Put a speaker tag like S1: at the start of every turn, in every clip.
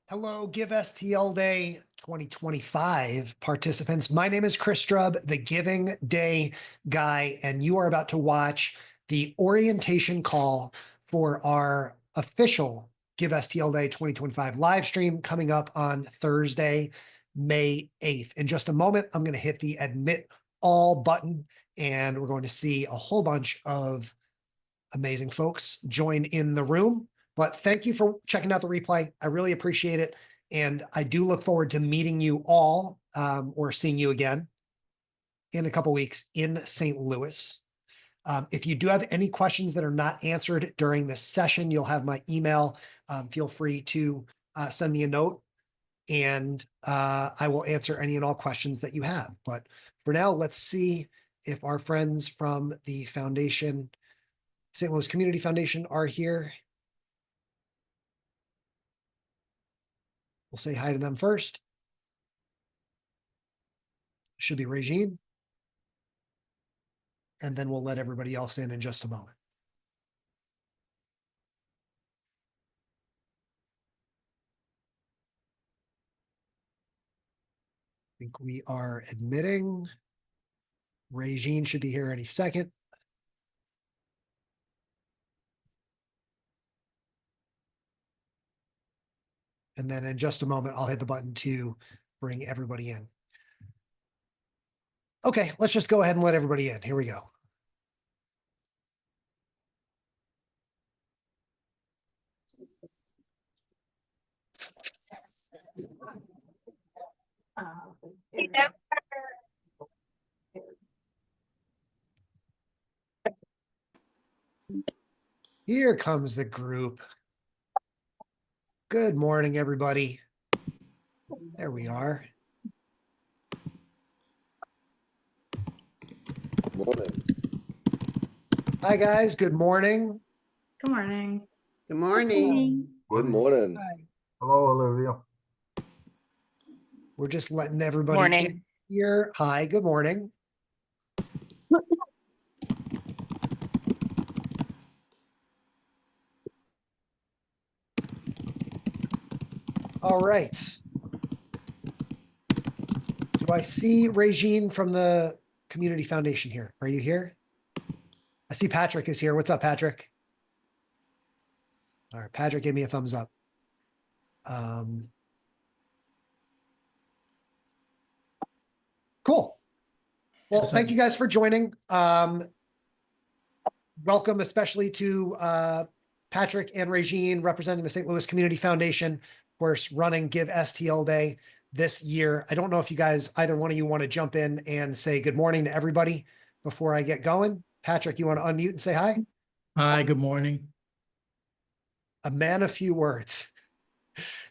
S1: Hello, Give STL Day 2025 participants. My name is Chris Strub, the Giving Day guy, and you are about to watch the orientation call for our official Give STL Day 2025 live stream coming up on Thursday, May 8th. In just a moment, I'm going to hit the admit all button, and we're going to see a whole bunch of amazing folks join in the room. But thank you for checking out the replay. I really appreciate it. And I do look forward to meeting you all or seeing you again in a couple weeks in St. Louis. If you do have any questions that are not answered during this session, you'll have my email. Feel free to send me a note and I will answer any and all questions that you have. But for now, let's see if our friends from the foundation, St. Louis Community Foundation, are here. We'll say hi to them first. Should be Regine. And then we'll let everybody else in just a moment. I think we are admitting. Regine should be here any second. And then in just a moment, I'll hit the button to bring everybody in. Okay, let's just go ahead and let everybody in. Here we go. Here comes the group. Good morning, everybody. There we are.
S2: Morning.
S1: Hi, guys. Good morning.
S3: Good morning.
S4: Good morning.
S2: Good morning.
S1: Hi.
S5: Hello, Olivia.
S1: We're just letting everybody
S6: Morning.
S1: in here. Hi, good morning. All right. Do I see Regine from the Community Foundation here? Are you here? I see Patrick is here. What's up, Patrick? All right, Patrick gave me a thumbs up. Cool. Well, thank you guys for joining. Welcome especially to Patrick and Regine representing the St. Louis Community Foundation, of course, running Give STL Day this year. I don't know if you guys, either one of you want to jump in and say good morning to everybody before I get going. Patrick, you want to unmute and say hi?
S7: Hi, good morning.
S1: A man of few words.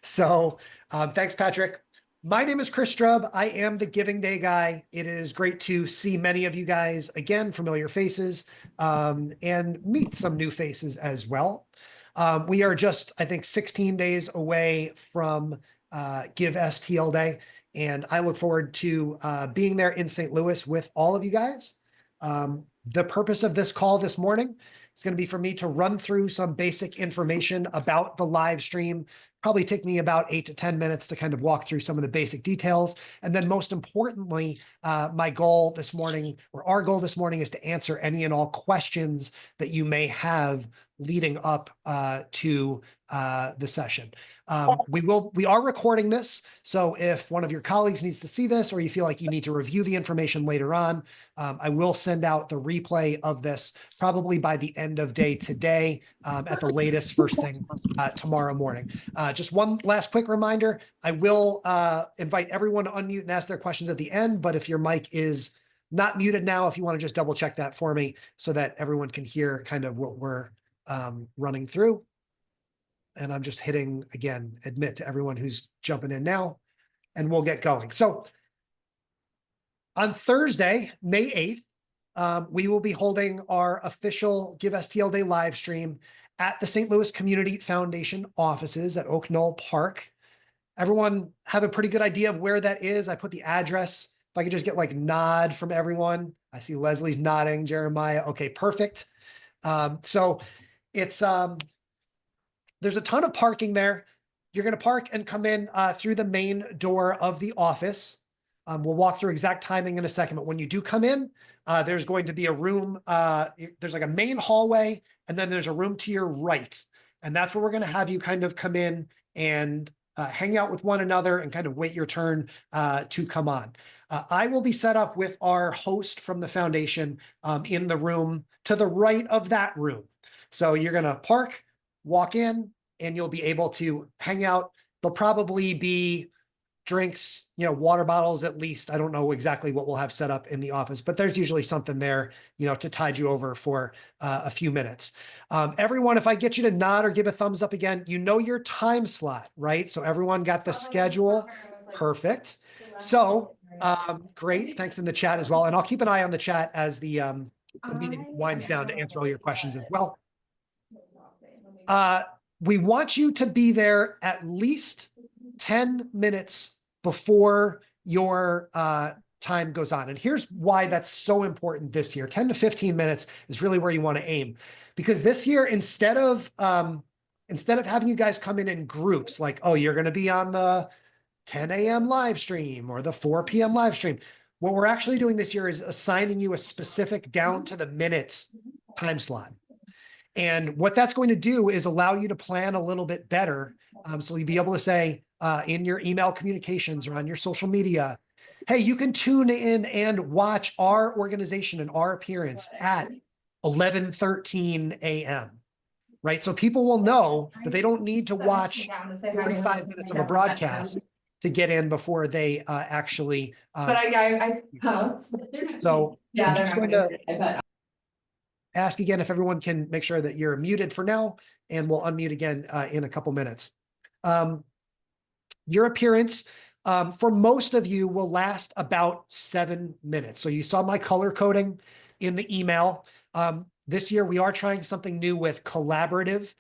S1: So thanks, Patrick. My name is Chris Strub. I am the Giving Day guy. It is great to see many of you guys again, familiar faces, and meet some new faces as well. We are just, I think, 16 days away from Give STL Day, and I look forward to being there in St. Louis with all of you guys. The purpose of this call this morning is going to be for me to run through some basic information about the live stream. Probably take me about 8 to 10 minutes to kind of walk through some of the basic details. And then most importantly, my goal this morning, or our goal this morning, is to answer any and all questions that you may have leading up to the session. We are recording this. So if one of your colleagues needs to see this, or you feel like you need to review the information later on, I will send out the replay of this probably by the end of day today, at the latest first thing tomorrow morning. Just one last quick reminder, I will invite everyone to unmute and ask their questions at the end, but if your mic is not muted now, if you want to just double check that for me so that everyone can hear kind of what we're running through. And I'm just hitting, again, admit to everyone who's jumping in now, and we'll get going. So on Thursday, May 8th, we will be holding our official Give STL Day live stream at the St. Louis Community Foundation offices at Oak Knoll Park. Everyone have a pretty good idea of where that is. I put the address. If I could just get like nod from everyone. I see Leslie's nodding, Jeremiah. Okay, perfect. So it's, there's a ton of parking there. you're going to park and come in through the main door of the office. We'll walk through exact timing in a second, but when you do come in, there's going to be a room. There's like a main hallway, and then there's a room to your right. And that's where we're going to have you kind of come in and hang out with one another and kind of wait your turn to come on. I will be set up with our host from the foundation in the room to the right of that room. So you're going to park, walk in, and you'll be able to hang out. There'll probably be drinks, water bottles at least. I don't know exactly what we'll have set up in the office, but there's usually something there, to tide you over for a few minutes. Everyone, if I get you to nod or give a thumbs up again, your time slot, right? So everyone got the schedule. Perfect. So great. Thanks in the chat as well. And I'll keep an eye on the chat as the meeting winds down to answer all your questions as well. We want you to be there at least 10 minutes before your time goes on. And here's why that's so important this year. 10 to 15 minutes is really where you want to aim. Because this year, instead of having you guys come in groups, like, oh, you're going to be on the 10 a.m. live stream or the 4 p.m. live stream, what we're actually doing this year is assigning you a specific down to the minute time slot. And what that's going to do is allow you to plan a little bit better. So you'll be able to say in your email communications or on your social media, hey, you can tune in and watch our organization and our appearance at 11:13 a.m. Right? So people will know that they don't need to watch 45 minutes of a broadcast to get in before they actually. So I'm just going to ask again if everyone can make sure that you're muted for now, and we'll unmute again in a couple minutes. Your appearance for most of you will last about 7 minutes. So you saw my color coding in the email. This year we are trying something new with collaborative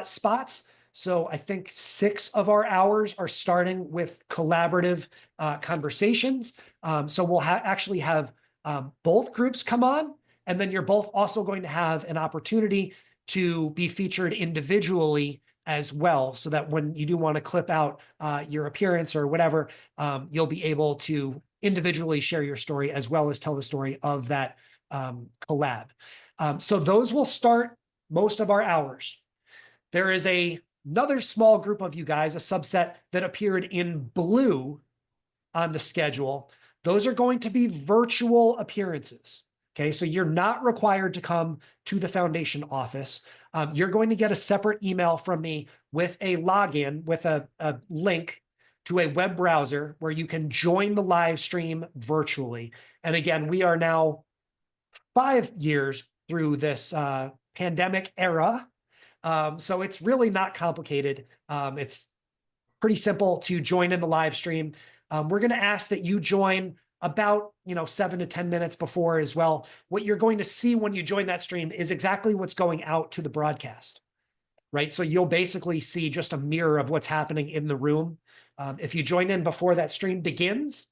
S1: spots. So I think 6 of our hours are starting with collaborative conversations. So we'll actually have both groups come on, and then you're both also going to have an opportunity to be featured individually as well, so that when you do want to clip out your appearance or whatever, you'll be able to individually share your story as well as tell the story of that collab. So those will start most of our hours. There is another small group of you guys, a subset that appeared in blue on the schedule. Those are going to be virtual appearances. Okay, so you're not required to come to the foundation office. You're going to get a separate email from me with a login, with a link to a web browser where you can join the live stream virtually. And again, we are now 5 years through this pandemic era. So it's really not complicated. It's pretty simple to join in the live stream. We're going to ask that you join about 7 to 10 minutes before as well. What you're going to see when you join that stream is exactly what's going out to the broadcast, right? So you'll basically see just a mirror of what's happening in the room. If you join in before that stream begins,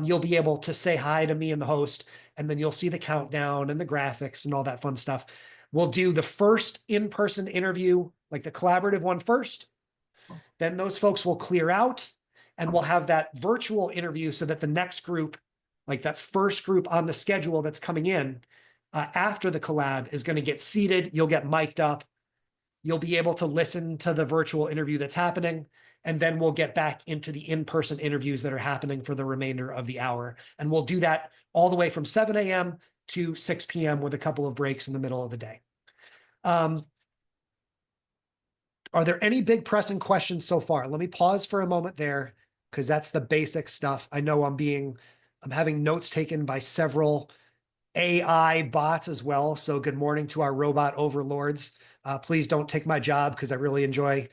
S1: you'll be able to say hi to me and the host, and then you'll see the countdown and the graphics and all that fun stuff. We'll do the first in-person interview, like the collaborative one first. Then those folks will clear out, and we'll have that virtual interview so that the next group, like that first group on the schedule that's coming in after the collab, is going to get seated. You'll get mic'd up. You'll be able to listen to the virtual interview that's happening. And then we'll get back into the in-person interviews that are happening for the remainder of the hour. And we'll do that all the way from 7 a.m. to 6 p.m. with a couple of breaks in the middle of the day. Are there any big pressing questions so far? Let me pause for a moment there, because that's the basic stuff. I know I'm having notes taken by several AI bots as well. So good morning to our robot overlords. Please don't take my job, because I really enjoy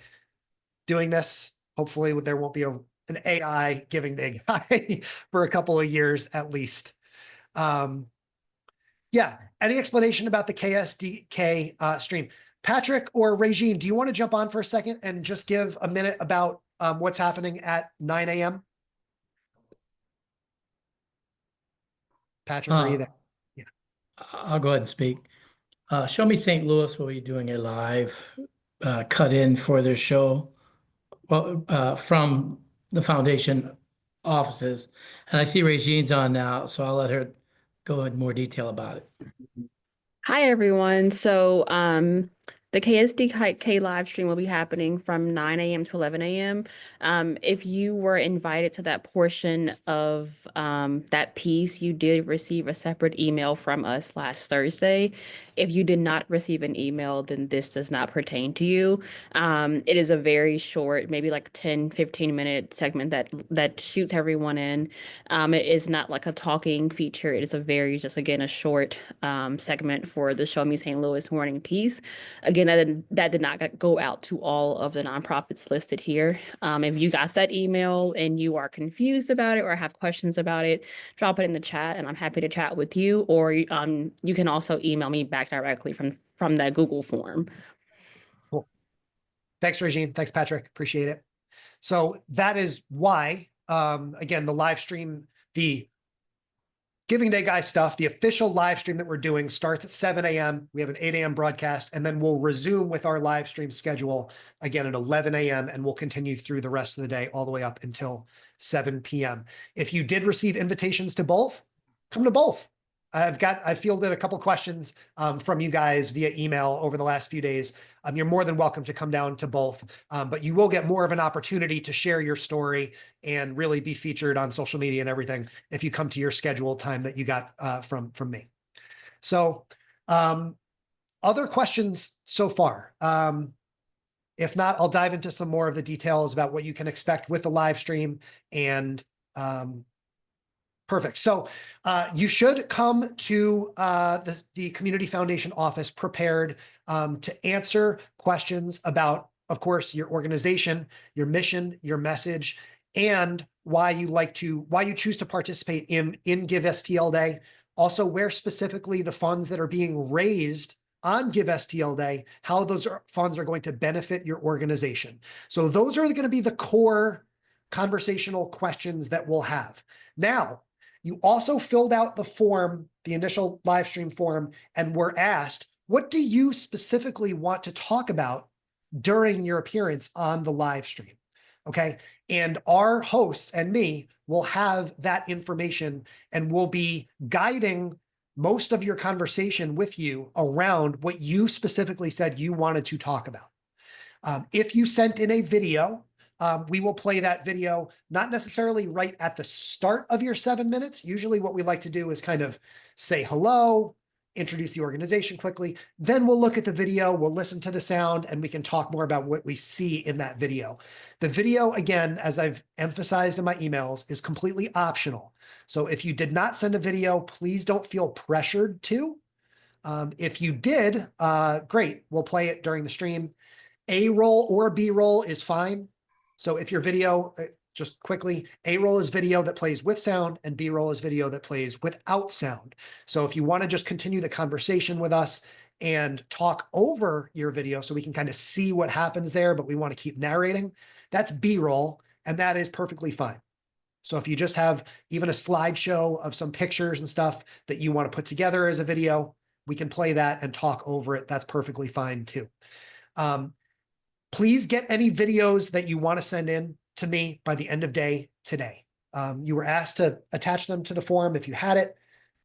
S1: doing this. Hopefully there won't be an AI giving the guy for a couple of years at least. Yeah, any explanation about the KSDK stream? Patrick or Regine, do you want to jump on for a second and just give a minute about what's happening at 9 a.m.? Patrick, are you there? Yeah.
S7: I'll go ahead and speak. Show Me St. Louis will be doing a live cut-in for their show Well, from the foundation offices, and I see Regine's on now, so I'll let her go in more detail about it.
S2: Hi everyone. The KSDK live stream will be happening from 9 a.m. to 11 a.m. If you were invited to that portion of that piece, you did receive a separate email from us last Thursday. If you did not receive an email, then this does not pertain to you. It is a very short, maybe like 10-15 minute segment that shoots everyone in. It is not like a talking feature. It is a very, just again, a short segment for the Show Me St. Louis morning piece. Again, that did not go out to all of the nonprofits listed here. If you got that email and you are confused about it or have questions about it, drop it in the chat and I'm happy to chat with you. Or you can also email me back directly from that Google form.
S1: Cool. Thanks, Regine. Thanks, Patrick. Appreciate it. So that is why, again, the live stream, the Giving Day Guy stuff, the official live stream that we're doing starts at 7 a.m. We have an 8 a.m. broadcast, and then we'll resume with our live stream schedule again at 11 a.m. and we'll continue through the rest of the day all the way up until 7 p.m. If you did receive invitations to both, come to both. I fielded a couple questions from you guys via email over the last few days. You're more than welcome to come down to both, but you will get more of an opportunity to share your story and really be featured on social media and everything if you come to your scheduled time that you got from me. So other questions so far? If not, I'll dive into some more of the details about what you can expect with the live stream and perfect. So you should come to the Community Foundation office prepared to answer questions about, of course, your organization, your mission, your message, and why you choose to participate in Give STL Day. Also, where specifically the funds that are being raised on Give STL Day, how those funds are going to benefit your organization. So those are going to be the core conversational questions that we'll have. Now, you also filled out the form, the initial live stream form, and were asked, what do you specifically want to talk about during your appearance on the live stream? Okay. And our hosts and me will have that information and will be guiding most of your conversation with you around what you specifically said you wanted to talk about. If you sent in a video, we will play that video, not necessarily right at the start of your 7 minutes. Usually what we like to do is kind of say hello, introduce the organization quickly. Then we'll look at the video, we'll listen to the sound, and we can talk more about what we see in that video. The video, again, as I've emphasized in my emails, is completely optional. So if you did not send a video, please don't feel pressured to. If you did, great, we'll play it during the stream. A-roll or B-roll is fine. So if your video, just quickly, A-roll is video that plays with sound and B-roll is video that plays without sound. So if you want to just continue the conversation with us and talk over your video so we can kind of see what happens there, but we want to keep narrating, that's B-roll, and that is perfectly fine. So if you just have even a slideshow of some pictures and stuff that you want to put together as a video, we can play that and talk over it. That's perfectly fine too. Please get any videos that you want to send in to me by the end of day today. You were asked to attach them to the form. If you had it,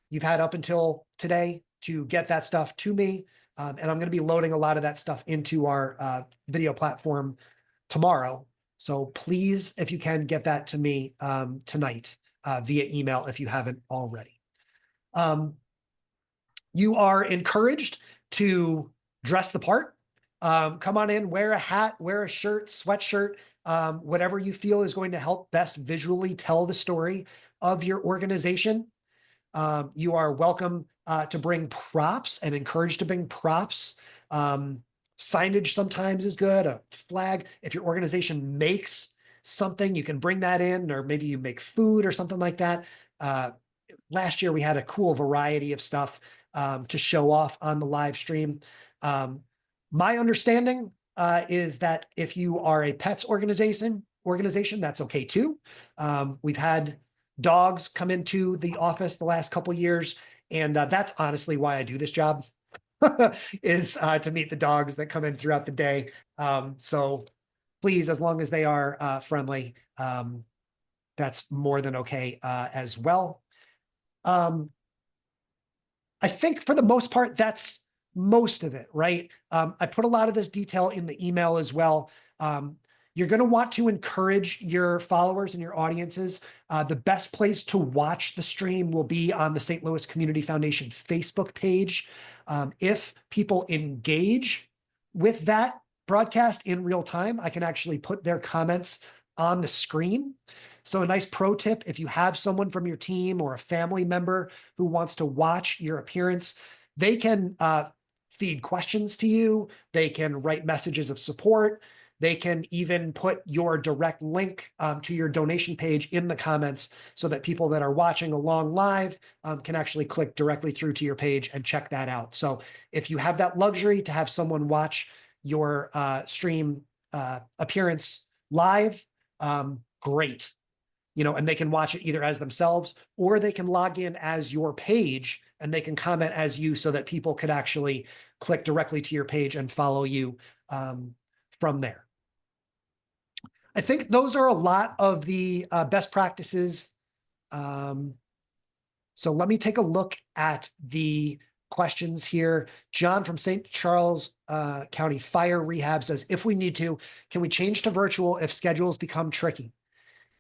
S1: you've had up until today to get that stuff to me. And I'm going to be loading a lot of that stuff into our video platform tomorrow. So please, if you can, get that to me tonight via email if you haven't already. You are encouraged to dress the part. Come on in, wear a hat, wear a shirt, sweatshirt, whatever you feel is going to help best visually tell the story of your organization. You are welcome to bring props and encouraged to bring props. Signage sometimes is good, a flag. If your organization makes something, you can bring that in, or maybe you make food or something like that. Last year, we had a cool variety of stuff to show off on the live stream. My understanding is that if you are a pets organization, that's okay too. We've had dogs come into the office the last couple years, and that's honestly why I do this job, is to meet the dogs that come in throughout the day. So please, as long as they are friendly, that's more than okay as well. I think for the most part, that's most of it, right? I put a lot of this detail in the email as well. You're going to want to encourage your followers and your audiences. The best place to watch the stream will be on the St. Louis Community Foundation Facebook page. If people engage with that broadcast in real time, I can actually put their comments on the screen. So a nice pro tip, if you have someone from your team or a family member who wants to watch your appearance, they can feed questions to you. They can write messages of support. They can even put your direct link to your donation page in the comments so that people that are watching along live can actually click directly through to your page and check that out. So if you have that luxury to have someone watch your stream appearance live, great. And they can watch it either as themselves or they can log in as your page and they can comment as you so that people could actually click directly to your page and follow you from there. I think those are a lot of the best practices. So let me take a look at the questions here. John from St. Charles County Fire Rehab says, if we need to, can we change to virtual if schedules become tricky?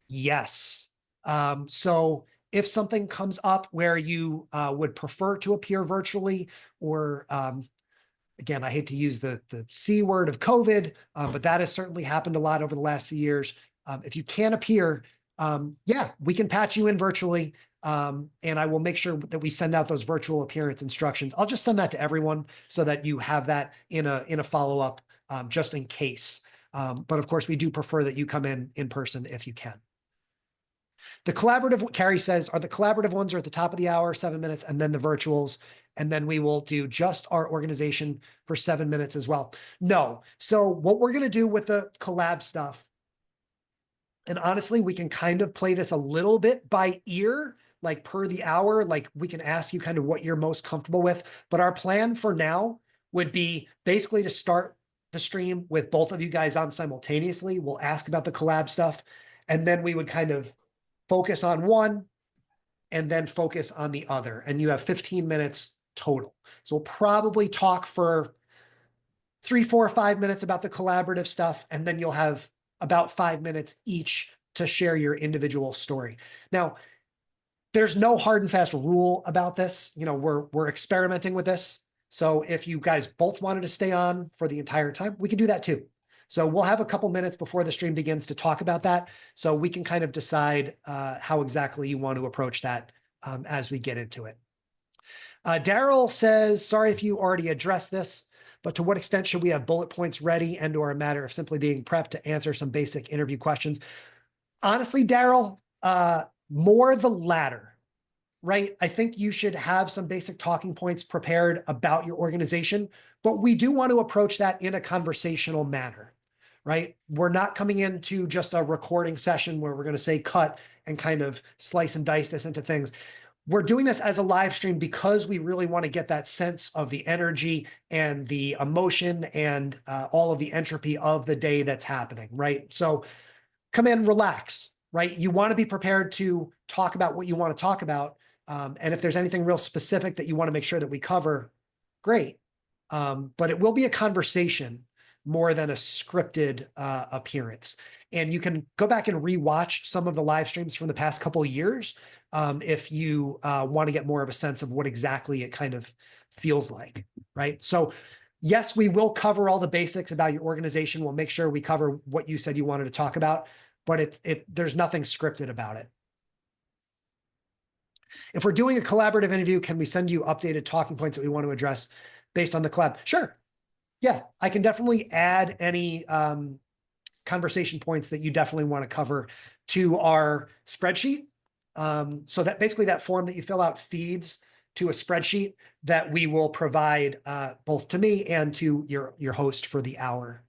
S1: Yes. So if something comes up where you would prefer to appear virtually, or again, I hate to use the C word of COVID, but that has certainly happened a lot over the last few years. If you can't appear, yeah, we can patch you in virtually. And I will make sure that we send out those virtual appearance instructions. I'll just send that to everyone so that you have that in a follow-up just in case. But of course, we do prefer that you come in person if you can. The collaborative, Carrie says, are the collaborative ones are at the top of the hour, 7 minutes, and then the virtuals. And then we will do just our organization for 7 minutes as well. No. So what we're going to do with the collab stuff, and honestly, we can kind of play this a little bit by ear, like per the hour, like we can ask you kind of what you're most comfortable with. But our plan for now would be basically to start the stream with both of you guys on simultaneously. We'll ask about the collab stuff, and then we would kind of focus on one and then focus on the other. And you have 15 minutes total. So we'll probably talk for 3, 4, 5 minutes about the collaborative stuff. And then you'll have about 5 minutes each to share your individual story. Now, there's no hard and fast rule about this. We're experimenting with this. So if you guys both wanted to stay on for the entire time, we can do that too. So we'll have a couple minutes before the stream begins to talk about that. So we can kind of decide how exactly you want to approach that as we get into it. Daryl says, sorry if you already addressed this, but to what extent should we have bullet points ready and or a matter of simply being prepped to answer some basic interview questions? Honestly, Daryl, more the latter, right? I think you should have some basic talking points prepared about your organization, but we do want to approach that in a conversational manner. Right? We're not coming into just a recording session where we're going to say cut and kind of slice and dice this into things. We're doing this as a live stream because we really want to get that sense of the energy and the emotion and all of the entropy of the day that's happening, right? So come in, relax, right? You want to be prepared to talk about what you want to talk about. And if there's anything real specific that you want to make sure that we cover, great. But it will be a conversation more than a scripted appearance. And you can go back and rewatch some of the live streams from the past couple of years if you want to get more of a sense of what exactly it kind of feels like, right? So yes, we will cover all the basics about your organization. We'll make sure we cover what you said you wanted to talk about, but there's nothing scripted about it. If we're doing a collaborative interview, can we send you updated talking points that we want to address based on the collab? Sure. Yeah, I can definitely add any conversation points that you definitely want to cover to our spreadsheet. So that basically that form that you fill out feeds to a spreadsheet that we will provide both to me and to your host for the hour.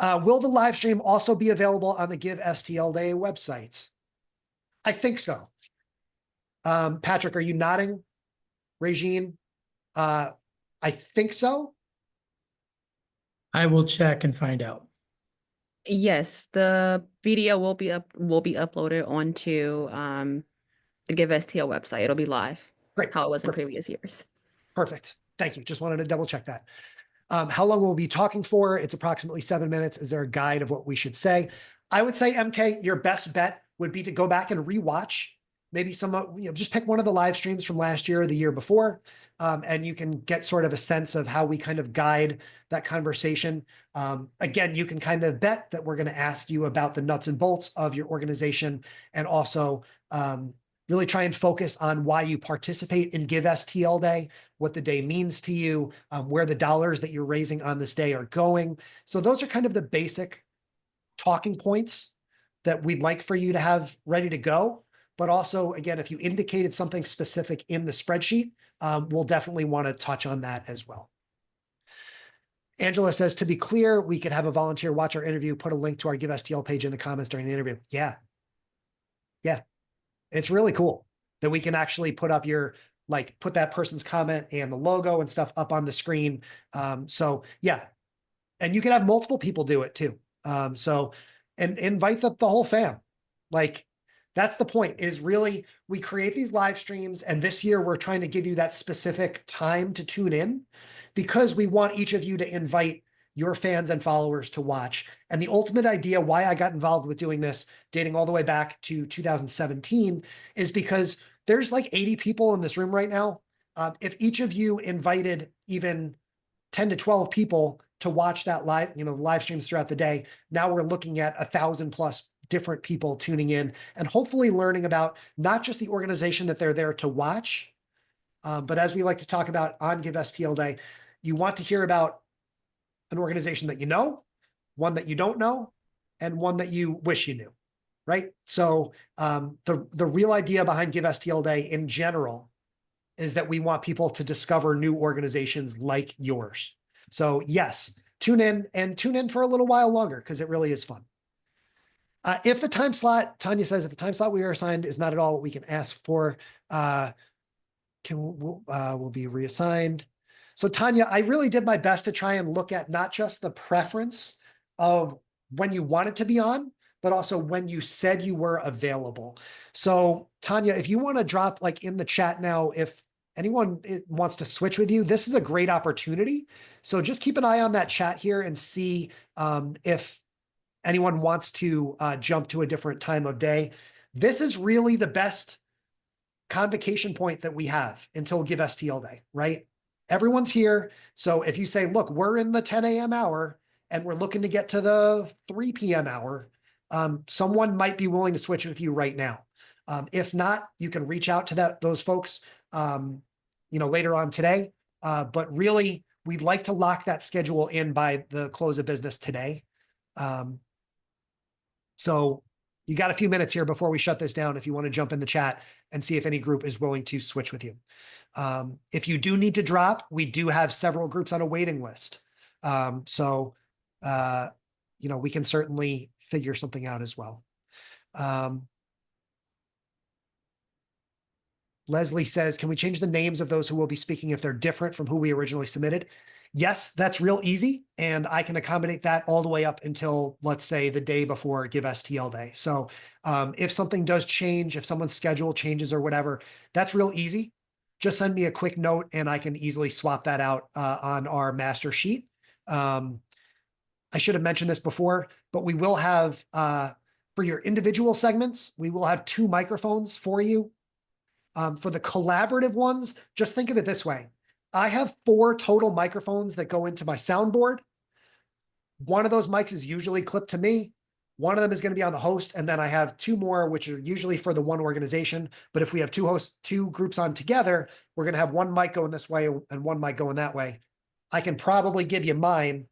S1: Will the live stream also be available on the Give STL Day website? I think so. Patrick, are you nodding? Regine? I think so.
S7: I will check and find out.
S2: Yes, the video will be uploaded onto the Give STL website. It'll be live,
S1: Great.
S2: how it was in
S1: Perfect.
S2: previous years.
S1: Perfect. Thank you. Just wanted to double check that. How long we'll be talking for? It's approximately 7 minutes. Is there a guide of what we should say? I would say, MK, your best bet would be to go back and rewatch maybe just pick one of the live streams from last year or the year before, and you can get sort of a sense of how we kind of guide that conversation. Again, you can kind of bet that we're going to ask you about the nuts and bolts of your organization, and also really try and focus on why you participate in Give STL Day, what the day means to you, where the dollars that you're raising on this day are going. So those are kind of the basic talking points that we'd like for you to have ready to go. But also, again, if you indicated something specific in the spreadsheet, we'll definitely want to touch on that as well. Angela says, to be clear, we could have a volunteer watch our interview, put a link to our Give STL page in the comments during the interview. Yeah. Yeah. It's really cool that we can actually put up put that person's comment and the logo and stuff up on the screen. So yeah. And you can have multiple people do it too. And invite the whole fam. That's the point, is really we create these live streams, and this year we're trying to give you that specific time to tune in because we want each of you to invite your fans and followers to watch. And the ultimate idea why I got involved with doing this, dating all the way back to 2017, is because there's like 80 people in this room right now. If each of you invited even 10 to 12 people to watch that live streams throughout the day, now we're looking at 1,000 plus different people tuning in and hopefully learning about not just the organization that they're there to watch, but as we like to talk about on Give STL Day, you want to hear about an organization that you know, one that you don't know, and one that you wish you knew, right? So the real idea behind Give STL Day in general is that we want people to discover new organizations like yours. So yes, tune in for a little while longer because it really is fun. If the time slot, Tanya says, if the time slot we are assigned is not at all what we can ask for, will be reassigned. So Tanya, I really did my best to try and look at not just the preference of when you wanted to be on, but also when you said you were available. So Tanya, if you want to drop in the chat now, if anyone wants to switch with you, this is a great opportunity. So just keep an eye on that chat here and see if anyone wants to jump to a different time of day. This is really the best convocation point that we have until Give STL Day, right? Everyone's here. So if you say, look, we're in the 10 a.m. hour and we're looking to get to the 3 p.m. hour, someone might be willing to switch with you right now. If not, you can reach out to those folks later on today. But really, we'd like to lock that schedule in by the close of business today. So you got a few minutes here before we shut this down if you want to jump in the chat and see if any group is willing to switch with you. If you do need to drop, we do have several groups on a waiting list. We can certainly figure something out as well. Leslie says, can we change the names of those who will be speaking if they're different from who we originally submitted? Yes, that's real easy. And I can accommodate that all the way up until, let's say, the day before Give STL Day. So if something does change, if someone's schedule changes or whatever, that's real easy. Just send me a quick note and I can easily swap that out on our master sheet. I should have mentioned this before, but we will have, for your individual segments, we will have 2 microphones for you. For the collaborative ones, just think of it this way. I have 4 total microphones that go into my soundboard. One of those mics is usually clipped to me. One of them is going to be on the host. And then I have 2 more, which are usually for the one organization. But if we have 2 groups on together, we're going to have one mic going this way and one mic going that way. I can probably give you mine,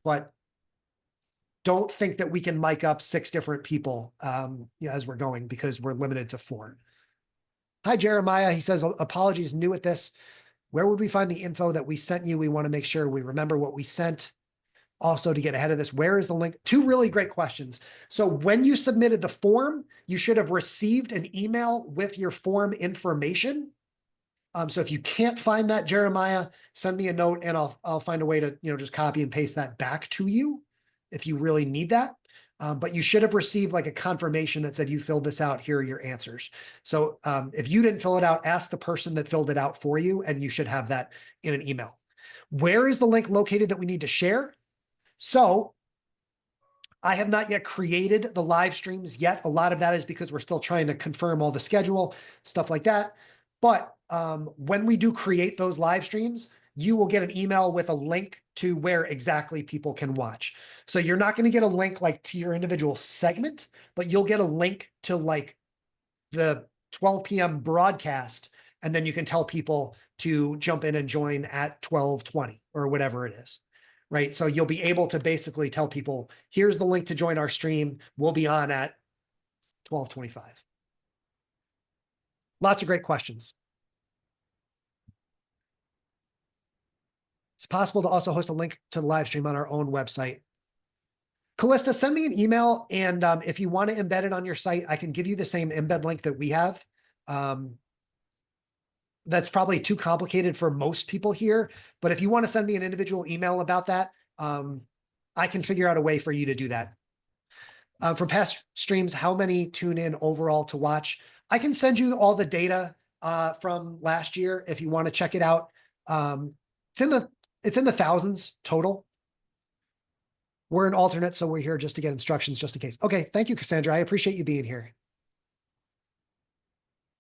S1: but don't think that we can mic up 6 different people as we're going because we're limited to 4. Hi, Jeremiah. He says, apologies, new at this. Where would we find the info that we sent you? We want to make sure we remember what we sent. Also, to get ahead of this, where is the link? 2 really great questions. So when you submitted the form, you should have received an email with your form information. So if you can't find that, Jeremiah, send me a note and I'll find a way to just copy and paste that back to you if you really need that. but you should have received like a confirmation that said you filled this out. Here are your answers. So if you didn't fill it out, ask the person that filled it out for you, and you should have that in an email. Where is the link located that we need to share? So I have not yet created the live streams yet. A lot of that is because we're still trying to confirm all the schedule, stuff like that. But when we do create those live streams, you will get an email with a link to where exactly people can watch. So you're not going to get a link like to your individual segment, but you'll get a link to like the 12 p.m. broadcast. And then you can tell people to jump in and join at 12:20 or whatever it is. Right. So you'll be able to basically tell people, here's the link to join our stream. We'll be on at 12:25. Lots of great questions. It's possible to also host a link to the live stream on our own website. Callista, send me an email. And if you want to embed it on your site, I can give you the same embed link that we have. That's probably too complicated for most people here. But if you want to send me an individual email about that, I can figure out a way for you to do that. From past streams, how many tune in overall to watch? I can send you all the data from last year if you want to check it out. It's in the thousands total. We're an alternate, so we're here just to get instructions just in case. Okay, thank you, Cassandra. I appreciate you being here.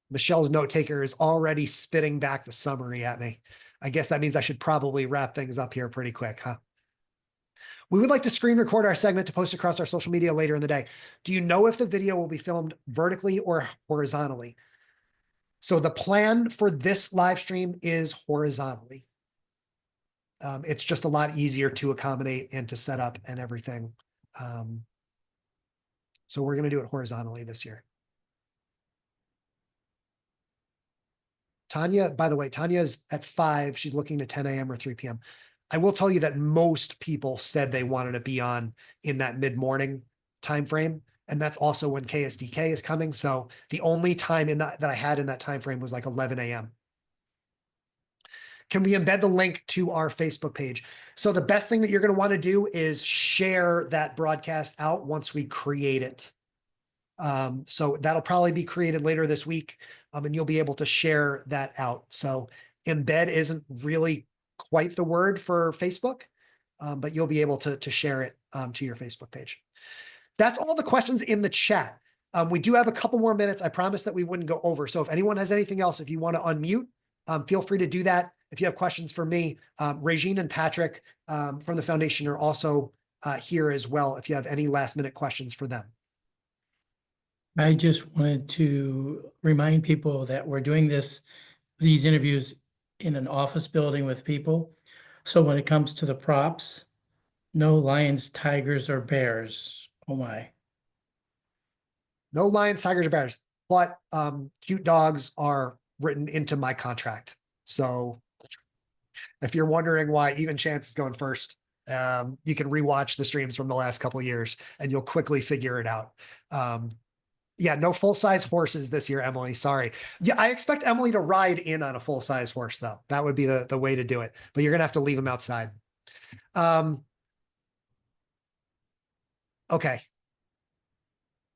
S1: Michelle's note taker is already spitting back the summary at me. I guess that means I should probably wrap things up here pretty quick, huh? We would like to screen record our segment to post across our social media later in the day. Do you know if the video will be filmed vertically or horizontally? So the plan for this live stream is horizontally. It's just a lot easier to accommodate and to set up and everything. So we're going to do it horizontally this year. Tanya, by the way, Tanya's at 5. She's looking to 10 a.m. or 3 p.m. I will tell you that most people said they wanted to be on in that mid-morning time frame. And that's also when KSDK is coming. So the only time in that I had in that time frame was like 11 a.m. Can we embed the link to our Facebook page? So the best thing that you're going to want to do is share that broadcast out once we create it. So that'll probably be created later this week, and you'll be able to share that out. So embed isn't really quite the word for Facebook, but you'll be able to share it to your Facebook page. That's all the questions in the chat. We do have a couple more minutes. I promised that we wouldn't go over. So if anyone has anything else, if you want to unmute, feel free to do that. If you have questions for me, Regine and Patrick from the foundation are also here as well, if you have any last minute questions for them.
S7: I just wanted to remind people that we're doing these interviews in an office building with people. So when it comes to the props, no lions, tigers, or bears. Oh my.
S1: No lions, tigers, or bears, but cute dogs are written into my contract. So if you're wondering why Even Chance is going first, you can rewatch the streams from the last couple of years and you'll quickly figure it out. Yeah, no full-size horses this year, Emily. Sorry. Yeah, I expect Emily to ride in on a full-size horse, though. That would be the way to do it. But you're going to have to leave him outside. Okay.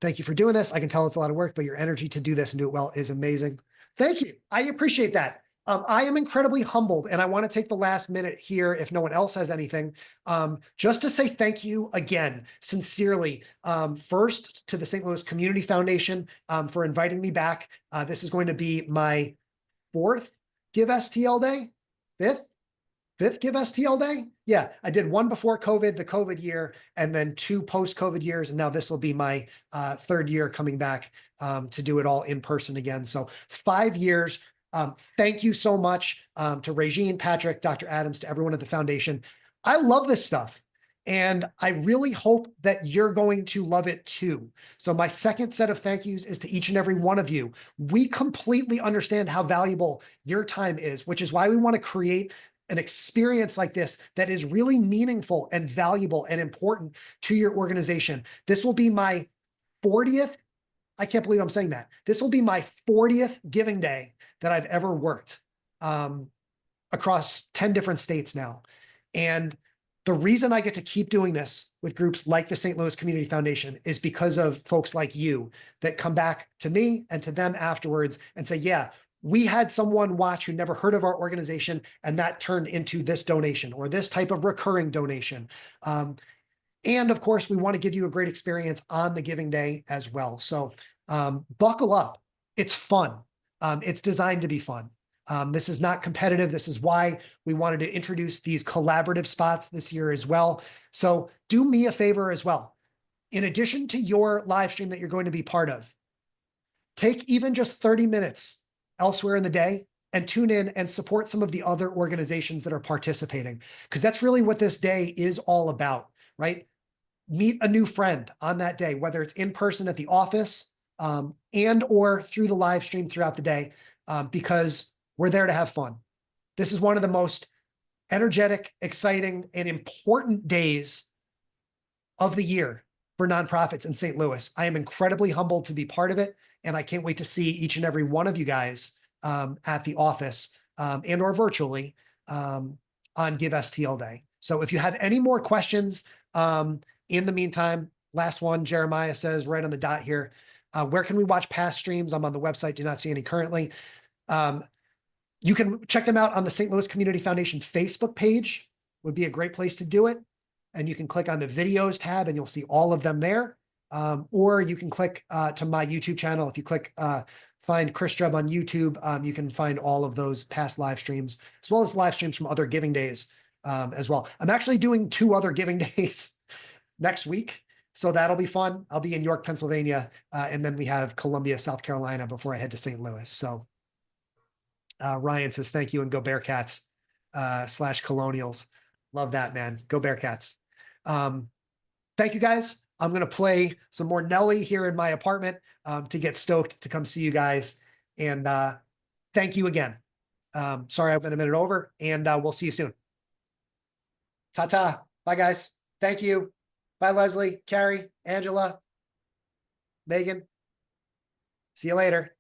S1: Thank you for doing this. I can tell it's a lot of work, but your energy to do this and do it well is amazing. Thank you. I appreciate that. I am incredibly humbled, and I want to take the last minute here, if no one else has anything, just to say thank you again, sincerely, first to the St. Louis Community Foundation for inviting me back. This is going to be my 4th Give STL Day, 5th Give STL Day. Yeah, I did one before COVID, the COVID year, and then 2 post-COVID years, and now this will be my 3rd year coming back to do it all in person again. So 5 years. Thank you so much to Regine, Patrick, Dr. Adams, to everyone at the foundation. I love this stuff, and I really hope that you're going to love it too. So my second set of thank yous is to each and every one of you. We completely understand how valuable your time is, which is why we want to create an experience like this that is really meaningful and valuable and important to your organization. This will be my 40th. I can't believe I'm saying that. This will be my 40th giving day that I've ever worked across 10 different states now. And The reason I get to keep doing this with groups like the St. Louis Community Foundation is because of folks like you that come back to me and to them afterwards and say, yeah, we had someone watch who never heard of our organization, and that turned into this donation or this type of recurring donation. And of course, we want to give you a great experience on the Giving Day as well. So buckle up. It's fun. It's designed to be fun. This is not competitive. This is why we wanted to introduce these collaborative spots this year as well. So do me a favor as well. In addition to your live stream that you're going to be part of, take even just 30 minutes elsewhere in the day and tune in and support some of the other organizations that are participating, because that's really what this day is all about, right? Meet a new friend on that day, whether it's in person at the office and or through the live stream throughout the day, because we're there to have fun. This is one of the most energetic, exciting, and important days of the year for nonprofits in St. Louis. I am incredibly humbled to be part of it, and I can't wait to see each and every one of you guys at the office and or virtually on Give STL Day. So if you have any more questions, in the meantime, last one, Jeremiah says right on the dot here, where can we watch past streams? I'm on the website, do not see any currently. You can check them out on the St. Louis Community Foundation Facebook page, would be a great place to do it. And you can click on the videos tab and you'll see all of them there. Or you can click to my YouTube channel. If you click find Chris Strub on YouTube, you can find all of those past live streams, as well as live streams from other giving days as well. I'm actually doing 2 other giving days next week, so that'll be fun. I'll be in York, Pennsylvania, and then we have Columbia, South Carolina before I head to St. Louis. So Ryan says, thank you and go Bearcats / Colonials. Love that, man. Go Bearcats. Thank you guys. I'm going to play some more Nelly here in my apartment to get stoked to come see you guys. And thank you again. Sorry, I've been a minute over, and we'll see you soon. Ta-ta. Bye, guys. Thank you. Bye, Leslie, Carrie, Angela, Megan. See you later.